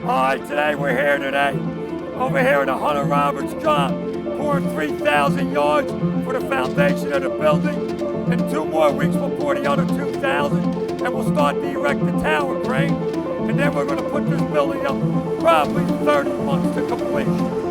Alright, today we're here today, over here at the Hunter Roberts job, pouring 3,000 yards for the foundation of the building. In 2 more weeks we'll pour the other 2,000 and we'll start to erect the tower crane. And then we're going to put this building up probably 30 months to completion.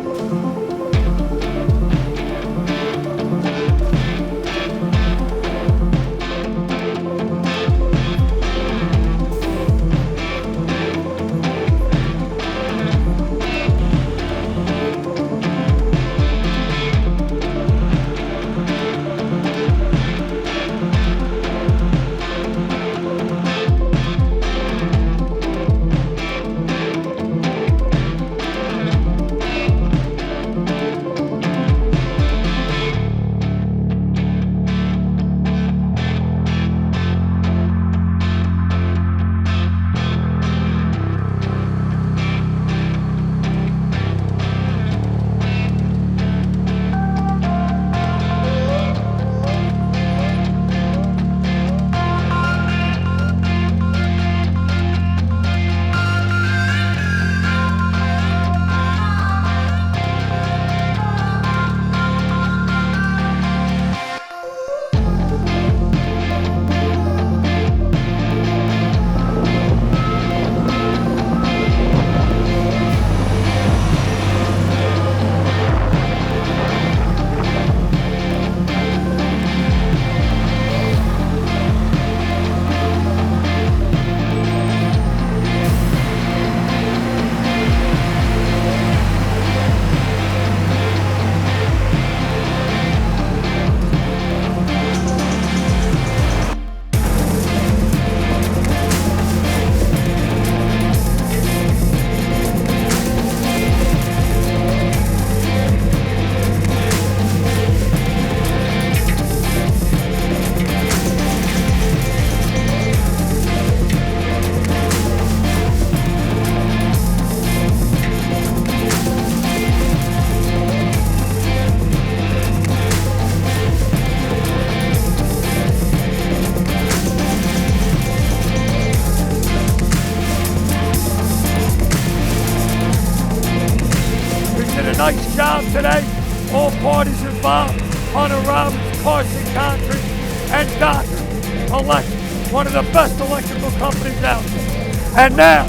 Nice job today. All parties involved. Hunter Roberts, Carson Concrete, and Dougherty. Electric, one of the best electrical companies out there. And now,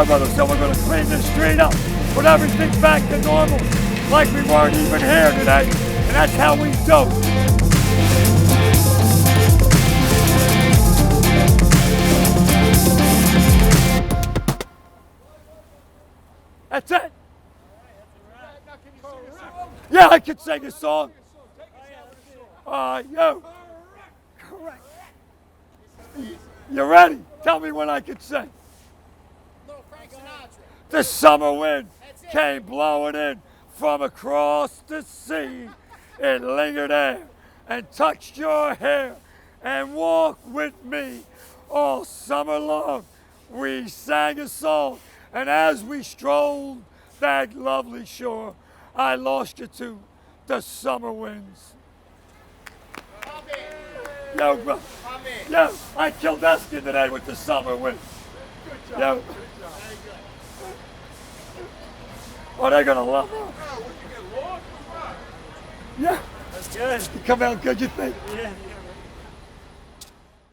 brother, so we're going to clean this street up, put everything back to normal, like we weren't even here today. And that's how we do it. That's it. Yeah, I can sing a song. Yo. Correct. You ready? Tell me when I can sing. The summer wind came blowing in from across the sea. It lingered there and touched your hair and walked with me all summer long. We sang a song, and as we strolled that lovely shore, I lost you to the summer winds. Yo, bro. Yo, I killed Eskin today with the summer winds. Good job. Yo. Oh, they're gonna love it. Yeah. That's good. You come out good, you think? Yeah.